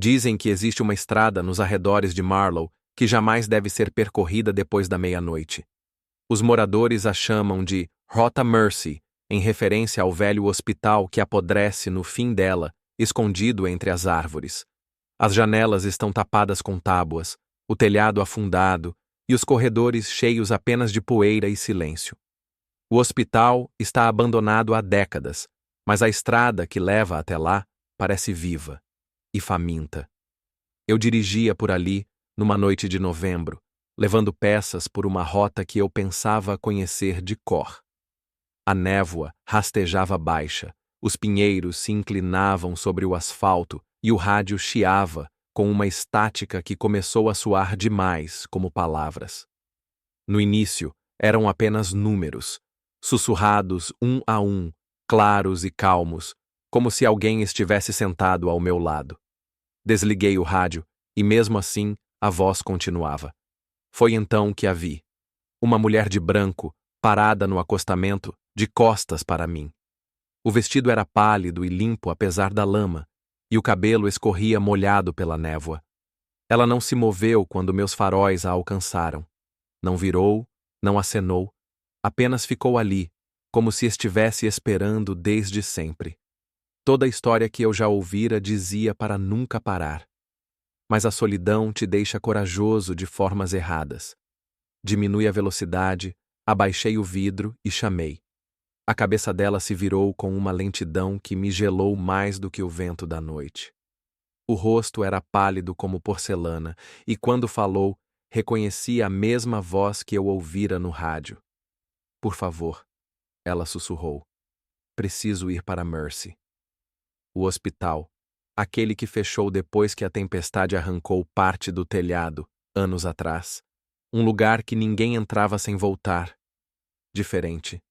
Dizem que existe uma estrada nos arredores de Marlow que jamais deve ser percorrida depois da meia-noite. Os moradores a chamam de Rota Mercy, em referência ao velho hospital que apodrece no fim dela, escondido entre as árvores. As janelas estão tapadas com tábuas, o telhado afundado e os corredores cheios apenas de poeira e silêncio. O hospital está abandonado há décadas, mas a estrada que leva até lá parece viva e faminta. Eu dirigia por ali, numa noite de novembro, levando peças por uma rota que eu pensava conhecer de cor. A névoa rastejava baixa, os pinheiros se inclinavam sobre o asfalto e o rádio chiava com uma estática que começou a soar demais como palavras. No início, eram apenas números, sussurrados um a um, claros e calmos, como se alguém estivesse sentado ao meu lado. Desliguei o rádio e, mesmo assim, a voz continuava. Foi então que a vi. Uma mulher de branco, parada no acostamento, de costas para mim. O vestido era pálido e limpo apesar da lama, e o cabelo escorria molhado pela névoa. Ela não se moveu quando meus faróis a alcançaram. Não virou, não acenou, apenas ficou ali, como se estivesse esperando desde sempre. Toda a história que eu já ouvira dizia para nunca parar. Mas a solidão te deixa corajoso de formas erradas. Diminui a velocidade, abaixei o vidro e chamei. A cabeça dela se virou com uma lentidão que me gelou mais do que o vento da noite. O rosto era pálido como porcelana, e quando falou, reconheci a mesma voz que eu ouvira no rádio. Por favor, ela sussurrou. Preciso ir para Mercy. O hospital, aquele que fechou depois que a tempestade arrancou parte do telhado, anos atrás. Um lugar que ninguém entrava sem voltar. Diferente.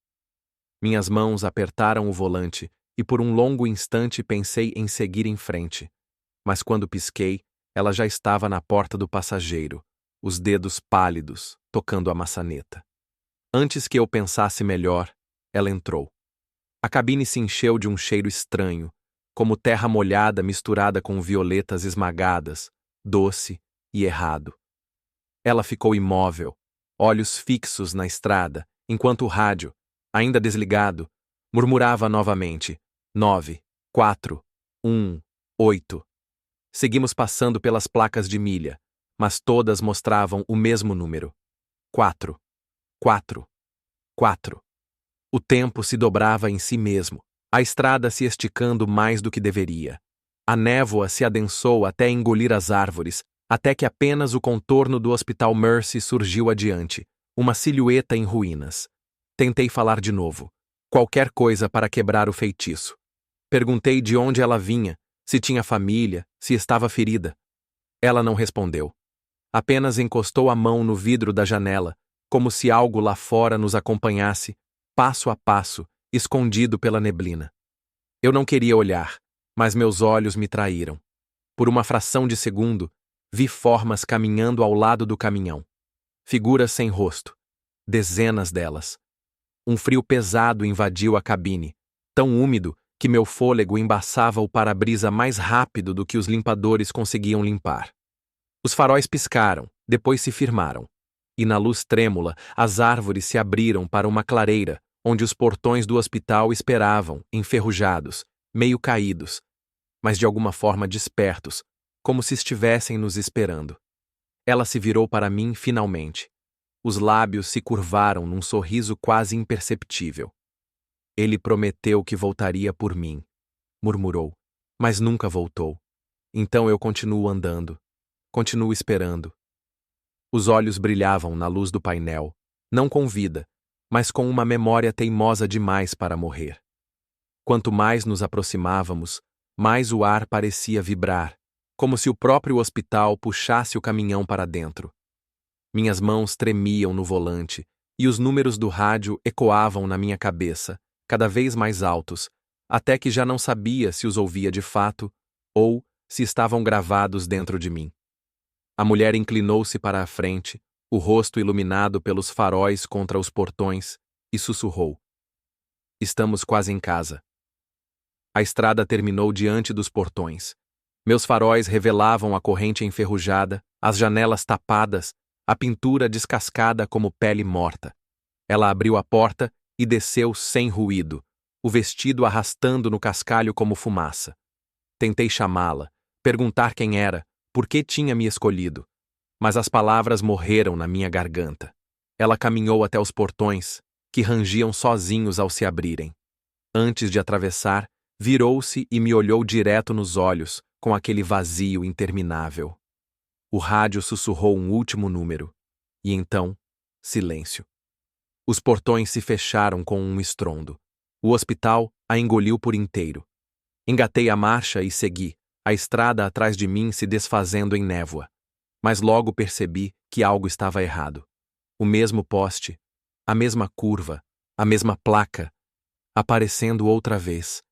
Minhas mãos apertaram o volante e por um longo instante pensei em seguir em frente. Mas quando pisquei, ela já estava na porta do passageiro, os dedos pálidos, tocando a maçaneta. Antes que eu pensasse melhor, ela entrou. A cabine se encheu de um cheiro estranho, como terra molhada misturada com violetas esmagadas, doce e errado. Ela ficou imóvel, olhos fixos na estrada, enquanto o rádio, ainda desligado, murmurava novamente: 9, 4, 1, 8. Seguimos passando pelas placas de milha, mas todas mostravam o mesmo número: 4, 4, 4. O tempo se dobrava em si mesmo, a estrada se esticando mais do que deveria. A névoa se adensou até engolir as árvores, até que apenas o contorno do Hospital Mercy surgiu adiante, uma silhueta em ruínas. Tentei falar de novo. Qualquer coisa para quebrar o feitiço. Perguntei de onde ela vinha, se tinha família, se estava ferida. Ela não respondeu. Apenas encostou a mão no vidro da janela, como se algo lá fora nos acompanhasse, passo a passo, escondido pela neblina. Eu não queria olhar, mas meus olhos me traíram. Por uma fração de segundo, vi formas caminhando ao lado do caminhão. Figuras sem rosto. Dezenas delas. Um frio pesado invadiu a cabine, tão úmido que meu fôlego embaçava o para-brisa mais rápido do que os limpadores conseguiam limpar. Os faróis piscaram, depois se firmaram. E na luz trêmula, as árvores se abriram para uma clareira, onde os portões do hospital esperavam, enferrujados, meio caídos, mas de alguma forma despertos, como se estivessem nos esperando. Ela se virou para mim finalmente. Os lábios se curvaram num sorriso quase imperceptível. Ele prometeu que voltaria por mim, murmurou, mas nunca voltou. Então eu continuo andando, continuo esperando. Os olhos brilhavam na luz do painel, não com vida, mas com uma memória teimosa demais para morrer. Quanto mais nos aproximávamos, mais o ar parecia vibrar, como se o próprio hospital puxasse o caminhão para dentro. Minhas mãos tremiam no volante, e os números do rádio ecoavam na minha cabeça, cada vez mais altos, até que já não sabia se os ouvia de fato, ou se estavam gravados dentro de mim. A mulher inclinou-se para a frente, o rosto iluminado pelos faróis contra os portões, e sussurrou: Estamos quase em casa. A estrada terminou diante dos portões. Meus faróis revelavam a corrente enferrujada, as janelas tapadas, a pintura descascada como pele morta. Ela abriu a porta e desceu sem ruído, o vestido arrastando no cascalho como fumaça. Tentei chamá-la, perguntar quem era, por que tinha me escolhido, mas as palavras morreram na minha garganta. Ela caminhou até os portões, que rangiam sozinhos ao se abrirem. Antes de atravessar, virou-se e me olhou direto nos olhos, com aquele vazio interminável. O rádio sussurrou um último número. E então, silêncio. Os portões se fecharam com um estrondo. O hospital a engoliu por inteiro. Engatei a marcha e segui, a estrada atrás de mim se desfazendo em névoa. Mas logo percebi que algo estava errado. O mesmo poste, a mesma curva, a mesma placa, aparecendo outra vez.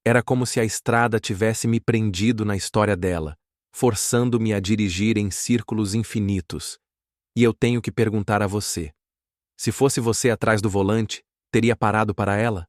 Era como se a estrada tivesse me prendido na história dela, forçando-me a dirigir em círculos infinitos. E eu tenho que perguntar a você: se fosse você atrás do volante, teria parado para ela?